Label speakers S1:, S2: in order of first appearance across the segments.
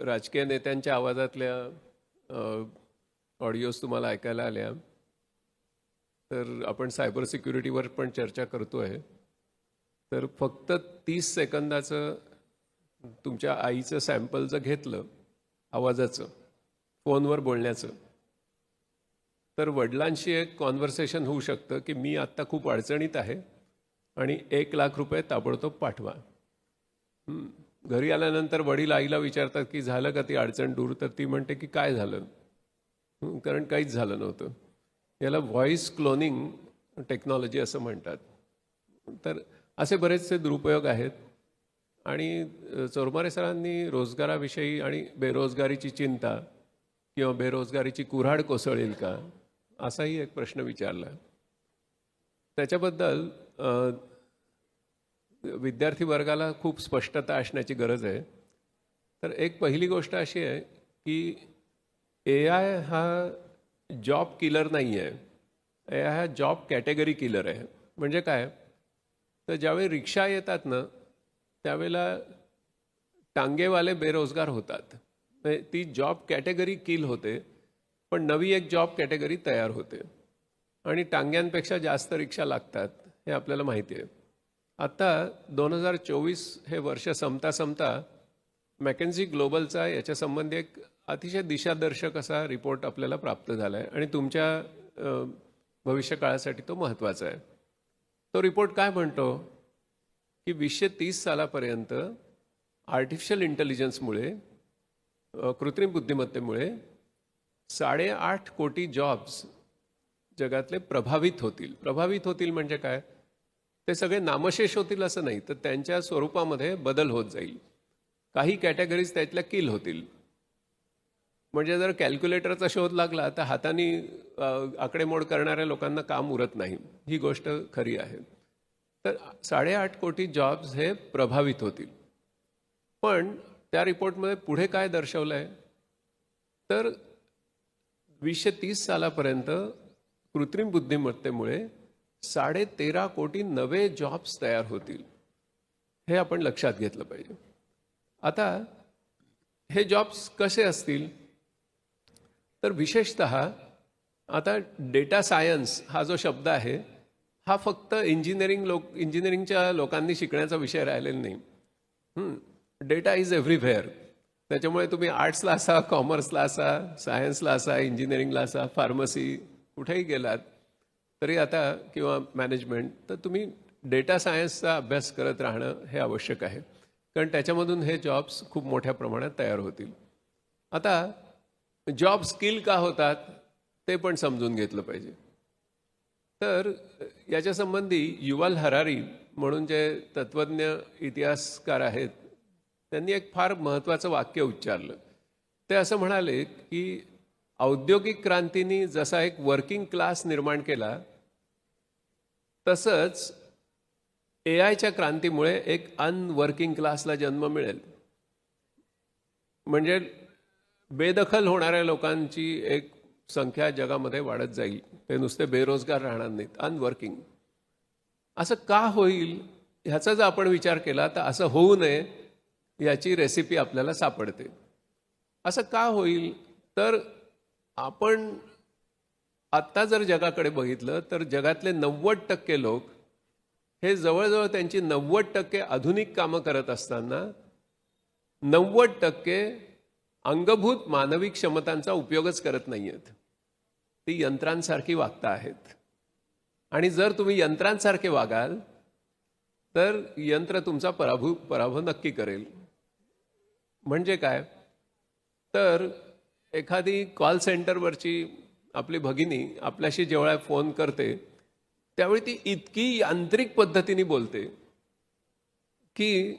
S1: राजकीय नेत्यांच्या आवाजातल्या ऑडिओज तुम्हाला ऐकायला आल्या, तर आपण सायबर सिक्युरिटीवर पण चर्चा करतोय. तर फक्त 30 सेकंदाचं तुमच्या आईचं सॅम्पल जर घेतलं आवाजाचं, फोनवर बोलण्याचं, तर वडिलांशी एक कॉन्व्हर्सेशन होऊ शकतं की मी आत्ता खूप अडचणीत आहे आणि 1,00,000 रुपये ताबडतोब पाठवा. घरी आल्यानंतर वडील आईला विचारतात की झालं का ती अडचण दूर, तर ती म्हणते की काय झालं, कारण काहीच झालं नव्हतं. याला व्हॉइस क्लोनिंग टेक्नॉलॉजी असं म्हणतात. तर असे बरेचसे दुरुपयोग आहेत. आणि चोरमारे सरांनी रोजगाराविषयी आणि बेरोजगारीची चिंता किंवा बेरोजगारीची कुऱ्हाड कोसळेल का असाही एक प्रश्न विचारला. त्याच्याबद्दल विद्यार्थी वर्गाला खूप स्पष्टता असण्याची गरज आहे. तर एक पहिली गोष्ट अशी आहे की AI हा जॉब किलर नाही आहे. AI हा जॉब कॅटेगरी किलर आहे. म्हणजे काय, तर ज्यावेळी रिक्षा येतात ना त्यावेळेला टांगेवाले बेरोजगार होतात. ती जॉब कॅटेगरी किल होते, पण नवी एक जॉब कॅटेगरी तयार होते आणि टांग्यांपेक्षा जास्त रिक्षा लागतात हे आपल्याला माहिती आहे. आता 2024 हे वर्ष संपता संपता मॅकेन्झी ग्लोबलचा याच्यासंबंधी एक अतिशय दिशादर्शक असा रिपोर्ट आपल्याला प्राप्त झाला आहे आणि तुमच्या भविष्यकाळासाठी तो महत्त्वाचा आहे. तो रिपोर्ट काय म्हणतो की 2030 सालापर्यंत आर्टिफिशियल इंटेलिजन्समुळे, कृत्रिम बुद्धिमत्तेमुळे 8.5 कोटी जॉब्स जगातले प्रभावित होतील. प्रभावित होतील म्हणजे काय, ते सगळे नामशेष होतील असं नाही, तर त्यांच्या स्वरूपामध्ये बदल होत जाईल. काही कॅटेगरीज त्यातल्या किल होतील. म्हणजे जर कॅल्क्युलेटरचा शोध लागला तर हाताने आकडेमोड करणाऱ्या लोकांना काम उरत नाही, ही गोष्ट खरी आहे. तर 8.5 कोटी जॉब्स हे प्रभावित होतील. पण त्या रिपोर्टमध्ये पुढे काय दर्शवलं आहे, तर 2030 सालापर्यंत कृत्रिम बुद्धिमत्तेमुळे 13.5 कोटी नवे जॉब्स तयार होतील. हे आपण लक्षात घेतलं पाहिजे. आता हे जॉब्स कसे असतील, तर विशेषतः आता डेटा सायन्स हा जो शब्द आहे हा फक्त इंजिनिअरिंगच्या लोकांनी शिकण्याचा विषय राहिलेला नाही. Data is everywhere. त्याच्यामुळे तुम्ही आर्ट्सला असा, कॉमर्सला असा, सायन्सला असा, इंजिनिअरिंगला असा, फार्मसी कुठेही गेलात तरी आता, किंवा मॅनेजमेंट, तर तुम्ही डेटा सायन्सचा अभ्यास करत राहणं हे आवश्यक आहे, कारण त्याच्यामधून हे जॉब्स खूप मोठ्या प्रमाणात तयार होतील. आता जॉब स्किल का होतात ते पण समजून घेतलं पाहिजे. तर याच्यासंबंधी युval हरारी म्हणून जे तत्त्वज्ञ इतिहासकार आहेत, त्यांनी एक फार महत्त्वाचं वाक्य उच्चारलं. ते असं म्हणाले की औद्योगिक क्रांतीने जसा एक वर्किंग क्लास निर्माण केला, तसंच AIच्या क्रांतीमुळे एक अनवर्किंग क्लासला जन्म मिळेल. म्हणजे बेदखल होणाऱ्या लोकांची एक संख्या जगामध्ये वाढत जाईल. ते नुसते बेरोजगार राहणार नाहीत, अनवर्किंग. असं का होईल ह्याचा जर आपण विचार केला तर असं होऊ नये याची रेसिपी आपल्याला सापडते. असं का होईल, तर आपण आत्ता जर जगाकडे बघितलं तर जगातले 90% लोक हे जवळजवळ त्यांची 90% आधुनिक कामं करत असताना 90% अंगभूत मानवी क्षमतांचा उपयोगच करत नाही आहेत. ती यंत्रांसारखी वागता आहेत. आणि जर तुम्ही यंत्रांसारखे वागाल तर यंत्र तुमचा पराभव नक्की करेल. म्हणजे काय, तर एखादी कॉल सेंटरवरची आपली भगिनी आपल्याशी जेव्हा फोन करते त्यावेळी ती इतकी यांत्रिक पद्धतीने बोलते की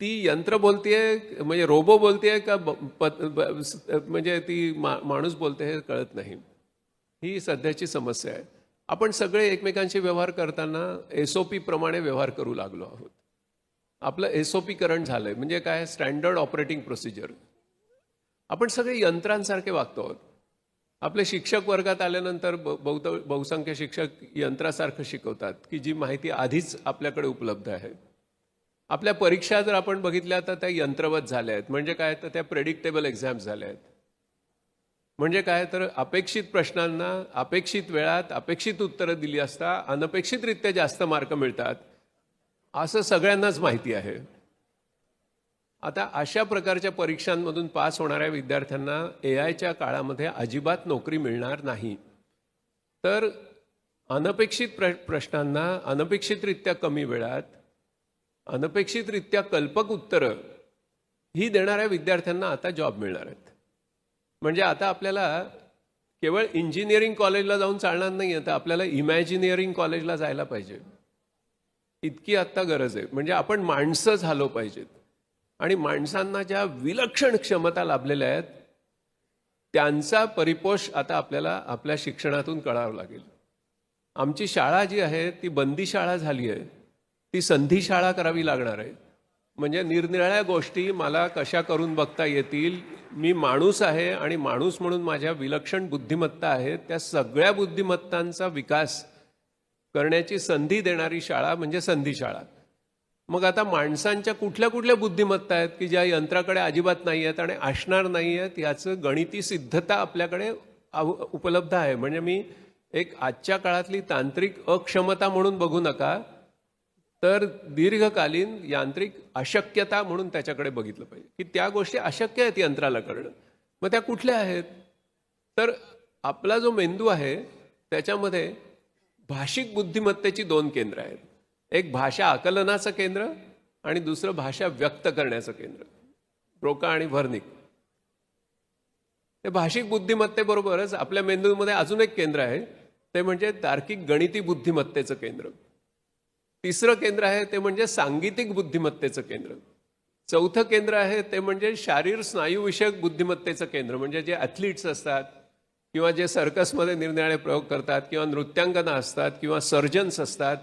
S1: ती यंत्र बोलतेय म्हणजे रोबो बोलतेय का म्हणजे ती माणूस बोलते हे कळत नाही. ही सध्याची समस्या आहे. आपण सगळे एकमेकांशी व्यवहार करताना SOP प्रमाणे व्यवहार करू लागलो आहोत. आपलं SOP करण झालंय. म्हणजे काय, स्टँडर्ड ऑपरेटिंग प्रोसिजर. आपण सगळे यंत्रांसारखे वागतो आहोत. आपले शिक्षक वर्गात आल्यानंतर बहुसंख्य शिक्षक यंत्रासारखं शिकवतात की जी माहिती आधीच आपल्याकडे उपलब्ध आहे. आपल्या परीक्षा जर आपण बघितल्या तर त्या यंत्रवत झाल्या आहेत. म्हणजे काय, तर त्या प्रेडिक्टेबल एक्झाम्स झाल्या आहेत. म्हणजे काय, तर अपेक्षित प्रश्नांना अपेक्षित वेळात अपेक्षित उत्तरं दिली असता अनपेक्षितरित्या जास्त मार्क मिळतात असं सगळ्यांनाच माहिती आहे. आता अशा प्रकारच्या परीक्षांमधून पास होणाऱ्या विद्यार्थ्यांना एआयच्या काळामध्ये अजिबात नोकरी मिळणार नाही. तर अनपेक्षित प्रश्नांना अनपेक्षितरित्या कमी वेळात अनपेक्षितरित्या कल्पक उत्तरं ही देणाऱ्या विद्यार्थ्यांना आता जॉब मिळणार आहेत. म्हणजे आता आपल्याला केवळ इंजिनिअरिंग कॉलेजला जाऊन चालणार नाही, आता आपल्याला इमॅजिनिअरिंग कॉलेजला जायला पाहिजे, इतकी आत्ता गरज आहे. म्हणजे आपण माणसं झालो पाहिजेत आणि माणसांना ज्या विलक्षण क्षमता लाभलेल्या आहेत त्यांचा परिपोष आता आपल्याला आपल्या शिक्षणातून कळावं लागेल. आमची शाळा जी आहे ती बंदी शाळा झाली आहे, ती संधी शाळा करावी लागणार आहे. म्हणजे निरनिराळ्या गोष्टी मला कशा करून बघता येतील, मी माणूस आहे आणि माणूस म्हणून माझ्या विलक्षण बुद्धिमत्ता आहेत, त्या सगळ्या बुद्धिमत्तांचा विकास करण्याची संधी देणारी शाळा म्हणजे संधी शाळा. मग आता माणसांच्या कुठल्या कुठल्या बुद्धिमत्ता आहेत की ज्या यंत्राकडे अजिबात नाही आहेत आणि असणार नाही आहेत, याचं गणिती सिद्धता आपल्याकडे उपलब्ध आहे. म्हणजे मी एक आजच्या काळातली तांत्रिक अक्षमता म्हणून बघू नका, तर दीर्घकालीन यांत्रिक अशक्यता म्हणून त्याच्याकडे बघितलं पाहिजे की त्या गोष्टी अशक्य आहेत यंत्राला करणं. मग त्या कुठल्या आहेत, तर आपला जो मेंदू आहे त्याच्यामध्ये भाषिक बुद्धिमत्तेची 2 केंद्र आहेत. एक भाषा आकलनाचं केंद्र आणि दुसरं भाषा व्यक्त करण्याचं केंद्र, ब्रोका आणि व्हर्निक. ते भाषिक बुद्धिमत्तेबरोबरच आपल्या मेंदूमध्ये अजून एक केंद्र आहे, ते म्हणजे तार्किक गणिती बुद्धिमत्तेचं केंद्र. तिसरं केंद्र आहे ते म्हणजे सांगीतिक बुद्धिमत्तेचं केंद्र. चौथं केंद्र आहे ते म्हणजे शारीर स्नायूविषयक बुद्धिमत्तेचं केंद्र. म्हणजे जे ॲथलीट्स असतात किंवा जे सर्कसमध्ये निरनिराळे प्रयोग करतात किंवा नृत्यांगना असतात किंवा सर्जन्स असतात,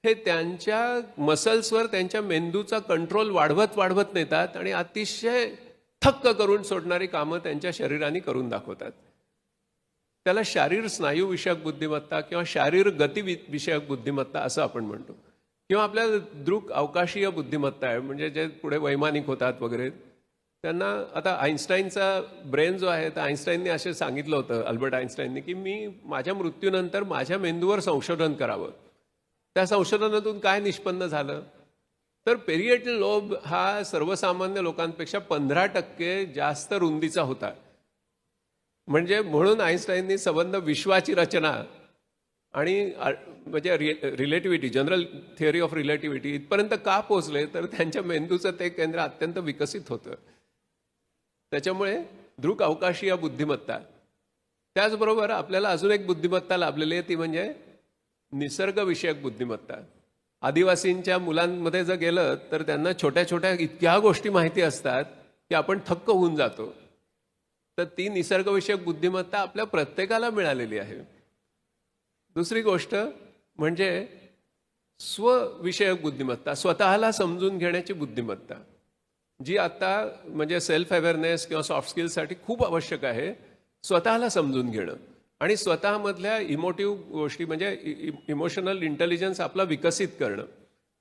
S1: हे त्यांच्या मसल्सवर त्यांच्या मेंदूचा कंट्रोल वाढवत वाढवत नेतात आणि अतिशय थक्क करून सोडणारी कामं त्यांच्या शरीराने करून दाखवतात. त्याला शारीर स्नायू विषयक बुद्धिमत्ता किंवा शारीर गती विषयक बुद्धिमत्ता असं आपण म्हणतो. किंवा आपल्या दृक अवकाशीय बुद्धिमत्ता आहे, म्हणजे जे पुढे वैमानिक होतात वगैरे, त्यांना आता आईन्स्टाईनचा ब्रेन जो आहे, तर आईन्स्टाईनने असे सांगितलं होतं, अल्बर्ट आईन्स्टाईनने, की मी माझ्या मृत्यूनंतर माझ्या मेंदूवर संशोधन करावं. त्या संशोधनातून काय निष्पन्न झालं, तर पेरिएटल लोब हा सर्वसामान्य लोकांपेक्षा 15% जास्त रुंदीचा होता. म्हणजे म्हणून आईन्स्टाईननी संबंध विश्वाची रचना आणि म्हणजे relativity, general theory of relativity इथपर्यंत का पोहोचले, तर त्यांच्या मेंदूचं ते केंद्र अत्यंत विकसित होतं. त्याच्यामुळे दृक अवकाशीय बुद्धिमत्ता. त्याचबरोबर आपल्याला अजून एक बुद्धिमत्ता लाभलेली आहे, ती म्हणजे निसर्गविषयक बुद्धिमत्ता. आदिवासींच्या मुलांमध्ये जर गेलं तर त्यांना छोट्या छोट्या इतक्या गोष्टी माहिती असतात की आपण थक्क होऊन जातो. तर ती निसर्गविषयक बुद्धिमत्ता आपल्या प्रत्येकाला मिळालेली आहे. दुसरी गोष्ट म्हणजे स्वविषयक बुद्धिमत्ता, स्वतःला समजून घेण्याची बुद्धिमत्ता, जी आता म्हणजे सेल्फ अवेअरनेस किंवा सॉफ्ट स्किल्ससाठी खूप आवश्यक आहे. स्वतःला समजून घेणं आणि स्वतःमधल्या इमोटिव्ह गोष्टी म्हणजे इमोशनल इंटेलिजन्स आपला विकसित करणं.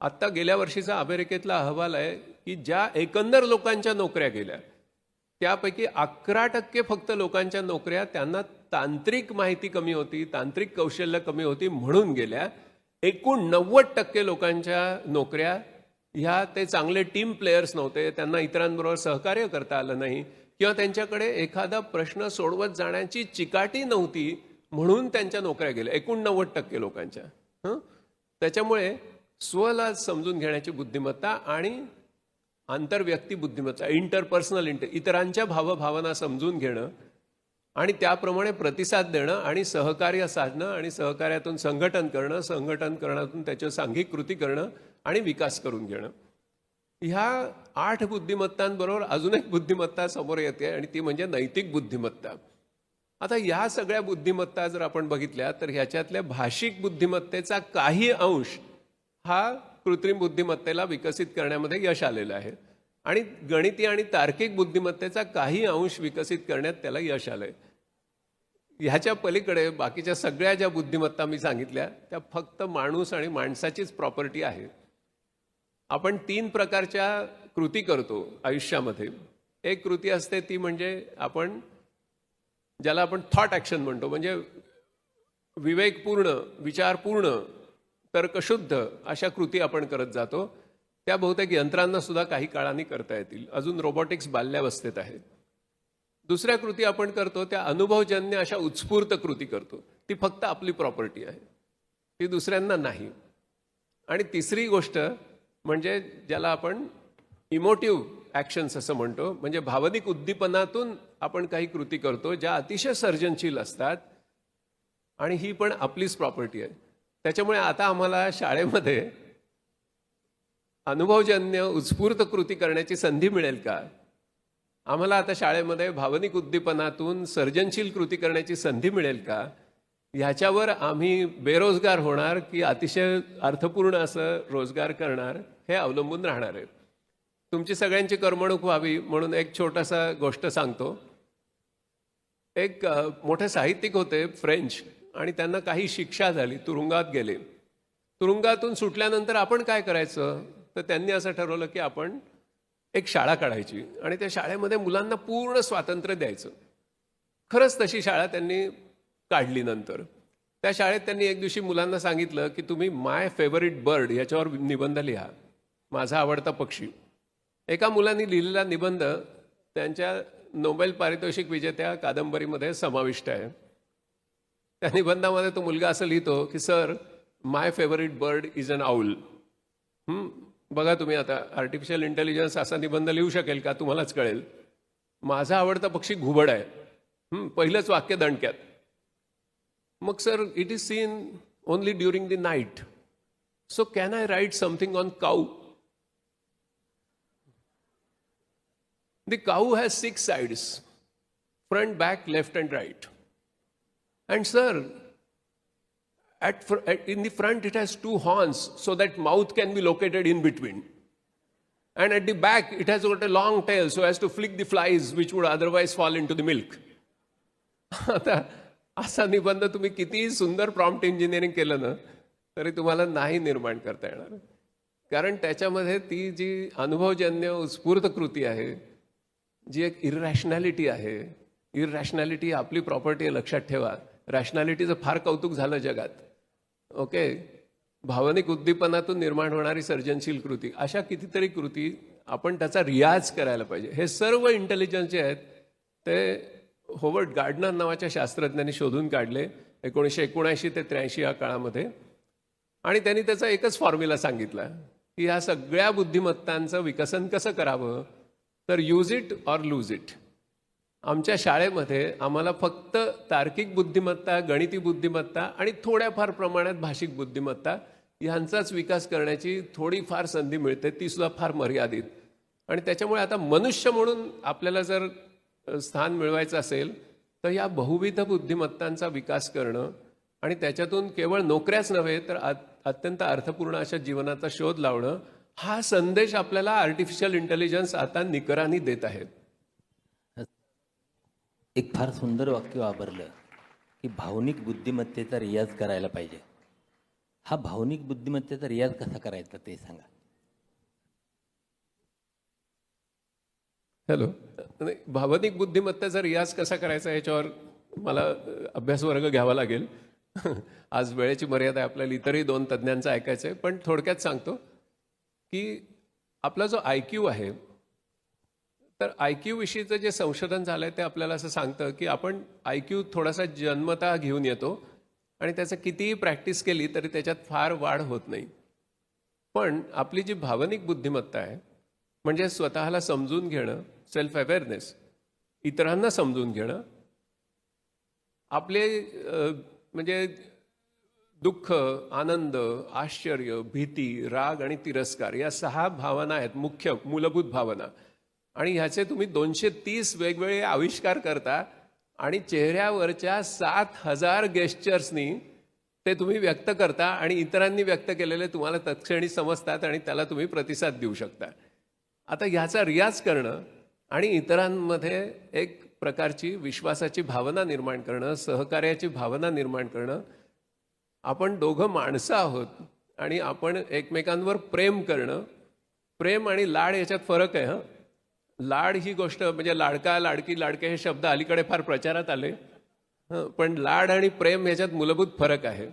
S1: आत्ता गेल्या वर्षीचा अमेरिकेतला अहवाल आहे की ज्या एकंदर लोकांच्या नोकऱ्या गेल्या त्यापैकी 11% फक्त लोकांच्या नोकऱ्या त्यांना तांत्रिक माहिती कमी होती, तांत्रिक कौशल्य कमी होती म्हणून गेल्या. एकूण 90% लोकांच्या नोकऱ्या ह्या ते चांगले टीम प्लेयर्स नव्हते, त्यांना इतरांबरोबर सहकार्य करता आलं नाही किंवा त्यांच्याकडे एखादा प्रश्न सोडवत जाण्याची चिकाटी नव्हती म्हणून त्यांच्या नोकऱ्या गेल्या, एकूण 90% लोकांच्या. त्याच्यामुळे स्वला समजून घेण्याची बुद्धिमत्ता आणि आंतरव्यक्ती बुद्धिमत्ता, इंटरपर्सनल इतरांच्या भावभावना समजून घेणं आणि त्याप्रमाणे प्रतिसाद देणं आणि सहकार्य साधणं आणि सहकार्यातून संघटन करणं, संघटन करण्यातून त्याची सांघिक कृती करणं आणि विकास करून घेणं. ह्या 8 बुद्धिमत्तांबरोबर अजून एक बुद्धिमत्ता समोर येते आणि ती म्हणजे नैतिक बुद्धिमत्ता. आता ह्या सगळ्या बुद्धिमत्ता जर आपण बघितल्या तर ह्याच्यातल्या भाषिक बुद्धिमत्तेचा काही अंश हा कृत्रिम बुद्धिमत्तेला विकसित करण्यामध्ये यश आलेलं आहे आणि गणिती आणि तार्किक बुद्धिमत्तेचा काही अंश विकसित करण्यात त्याला यश आलंय. ह्याच्या पलीकडे बाकीच्या सगळ्या ज्या बुद्धिमत्ता मी सांगितल्या त्या फक्त माणूस आणि माणसाचीच प्रॉपर्टी आहे. आपण 3 प्रकारच्या कृती करतो आयुष्यामध्ये. एक कृती असते ती म्हणजे आपण ज्याला आपण थॉट ॲक्शन म्हणतो, म्हणजे विवेकपूर्ण, विचारपूर्ण, तर्कशुद्ध अशा कृती आपण करत जातो. त्या बहुतेक यंत्रांना सुद्धा काही काळाने करता येतील. अजून रोबोटिक्स बाल्यावस्थेत आहे. दुसऱ्या कृती आपण करतो त्या अनुभवजन्य अशा उत्स्फूर्त कृती करतो. ती फक्त आपली प्रॉपर्टी आहे, ती दुसऱ्यांना नाही. आणि तिसरी गोष्ट म्हणजे ज्याला आपण इमोटिव्ह ॲक्शन्स असं म्हणतो, म्हणजे भावनिक उद्दीपनातून आपण काही कृती करतो ज्या अतिशय सर्जनशील असतात आणि ही पण आपलीच प्रॉपर्टी आहे. त्याच्यामुळे आता आम्हाला शाळेमध्ये अनुभवजन्य उत्स्फूर्त कृती करण्याची संधी मिळेल का? आम्हाला आता शाळेमध्ये भावनिक उद्दीपनातून सर्जनशील कृती करण्याची संधी मिळेल का? ह्याच्यावर आम्ही बेरोजगार होणार की अतिशय अर्थपूर्ण असं रोजगार करणार हे अवलंबून राहणार आहे. तुमची सगळ्यांची करमणूक व्हावी म्हणून एक छोटासा गोष्ट सांगतो. एक मोठे साहित्यिक होते फ्रेंच, आणि त्यांना काही शिक्षा झाली, तुरुंगात गेले. तुरुंगातून सुटल्यानंतर आपण काय करायचं? तर त्यांनी असं ठरवलं की आपण एक शाळा काढायची आणि त्या शाळेमध्ये मुलांना पूर्ण स्वातंत्र्य द्यायचं. खरंच तशी शाळा त्यांनी काढली. नंतर त्या शाळेत त्यांनी एक दिवशी मुलांना सांगितलं की तुम्ही माय फेवरिट बर्ड याच्यावर निबंध लिहा, माझा आवडता पक्षी. एका मुलांनी लिहिलेला निबंध त्यांच्या नोबेल पारितोषिक विजेत्या कादंबरीमध्ये समाविष्ट आहे. त्या निबंधामध्ये तो मुलगा असं लिहितो की sir, my favourite bird is an owl. बघा तुम्ही आता आर्टिफिशियल इंटेलिजन्स असा निबंध लिहू शकेल का? तुम्हालाच कळेल. माझा आवडता पक्षी घुबड आहे. पहिलंच वाक्य दणक्यात. मग sir, it is seen only during the night, so can I write something on cow? The cow has 6 sides, front, back, left and right. And sir, in the front it has 2 horns so that mouth can be located in between. And at the back it has got a long tail so as to flick the flies which would otherwise fall into the milk. आता असा निबंध तुम्ही कितीही सुंदर prompt engineering केलं ना तरी तुम्हाला नाही निर्माण करता येणार. कारण त्याच्यामध्ये ती जी अनुभवजन्य उत्स्फूर्त कृती आहे, जी एक इररॅशनॅलिटी आहे. इररॅशनॅलिटी आपली प्रॉपर्टी आहे, लक्षात ठेवा. रॅशनॅलिटीचं फार कौतुक झालं जगात. ओके, भावनिक उद्दीपनातून निर्माण होणारी सर्जनशील कृती, अशा कितीतरी कृती आपण त्याचा रियाज करायला पाहिजे. हे सर्व इंटेलिजन्स जे आहेत ते होवर्ड गार्डनर नावाच्या शास्त्रज्ञांनी शोधून काढले 1979 ते 83 या काळामध्ये. आणि त्यांनी त्याचा एकच फॉर्म्युला सांगितला की ह्या सगळ्या बुद्धिमत्तांचं विकसन कसं करावं, तर use it or lose it. आमच्या शाळेमध्ये आम्हाला फक्त तार्किक बुद्धिमत्ता, गणिती बुद्धिमत्ता आणि थोड्याफार प्रमाणात भाषिक बुद्धिमत्ता ह्यांचाच विकास करण्याची थोडीफार संधी मिळते, ती सुद्धा फार मर्यादित. आणि त्याच्यामुळे आता मनुष्य म्हणून आपल्याला जर स्थान मिळवायचं असेल तर या बहुविध बुद्धिमत्तांचा विकास करणं आणि त्याच्यातून केवळ नोकऱ्याच नव्हे तर अत्यंत अर्थपूर्ण अशा जीवनाचा शोध लावणं, हा संदेश आपल्याला आर्टिफिशियल इंटेलिजन्स आता निकराने देत आहेत.
S2: एक फार सुंदर वाक्य वापरलं की भावनिक बुद्धिमत्तेचा रियाज करायला पाहिजे. हा भावनिक बुद्धिमत्तेचा रियाज कसा करायचा ते सांगा.
S1: हॅलो, भावनिक बुद्धिमत्तेचा रियाज कसा करायचा याच्यावर मला अभ्यास वर्ग घ्यावा लागेल. आज वेळेची मर्यादा आहे, आपल्याला इतरही 2 तज्ज्ञांचं ऐकायचं आहे. पण थोडक्यात सांगतो की आपला जो IQ आहे, तर IQ विषयीचं जे संशोधन झालं आहे ते आपल्याला असं सांगतं की आपण IQ थोडासा जन्मतः घेऊन येतो आणि त्याचं कितीही प्रॅक्टिस केली तरी त्याच्यात फार वाढ होत नाही. पण आपली जी भावनिक बुद्धिमत्ता आहे, म्हणजे स्वतःला समजून घेणं, सेल्फ अवेअरनेस, इतरांना समजून घेणं, आपले म्हणजे दुःख, आनंद, आश्चर्य, भीती, राग आणि तिरस्कार या 6 भावना आहेत, मुख्य मूलभूत भावना. आणि ह्याचे तुम्ही 230 वेगवेगळे आविष्कार करता आणि चेहऱ्यावरच्या 7000 गेस्चर्सनी ते तुम्ही व्यक्त करता आणि इतरांनी व्यक्त केलेले तुम्हाला तत्क्षणी समजतात आणि त्याला तुम्ही प्रतिसाद देऊ शकता. आता ह्याचा रियाज करणं आणि इतरांमध्ये एक प्रकारची विश्वासाची भावना निर्माण करणं, सहकार्याची भावना निर्माण करणं. आपण दोघं माणसं आहोत आणि आपण एकमेकांवर प्रेम करणं प्रेम आणि लाड याच्यात फरक आहे. लाड ही गोष्ट म्हणजे लाडका लाडकी लाडके हे शब्द अलीकडे फार प्रचारात आले. पण लाड आणि प्रेम याच्यात मूलभूत फरक आहे.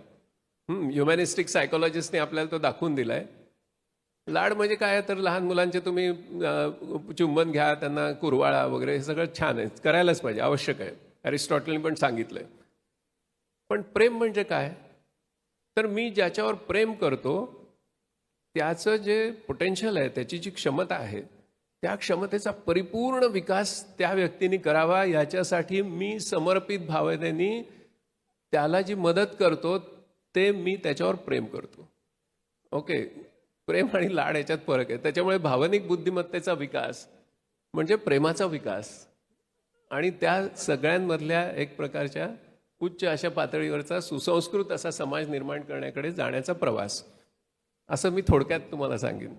S1: ह्युमॅनिस्टिक सायकोलॉजिस्टने आपल्याला तो दाखवून दिलाय. लाड म्हणजे काय तर लहान मुलांचे तुम्ही चुंबन घ्या, त्यांना कुरवाळा वगैरे, हे सगळं छान आहे, करायलाच पाहिजे, आवश्यक आहे. अरिस्टॉटलने पण सांगितलंय. पण प्रेम म्हणजे काय तर मी ज्याच्यावर प्रेम करतो त्याचं जे पोटेन्शियल आहे, त्याची जी क्षमता आहे, त्या क्षमतेचा परिपूर्ण विकास त्या व्यक्तीने करावा याच्यासाठी मी समर्पित भावनेने त्याला जी मदत करतो ते मी त्याच्यावर प्रेम करतो. ओके, प्रेम आणि लाड याच्यात फरक आहे. त्याच्यामुळे भावनिक बुद्धिमत्तेचा विकास म्हणजे प्रेमाचा विकास आणि त्या सगळ्यांमधल्या एक प्रकारच्या उच्च अशा पातळीवरचा सुसंस्कृत असा समाज निर्माण करण्याकडे जाण्याचा प्रवास, असं मी थोडक्यात तुम्हाला सांगेन.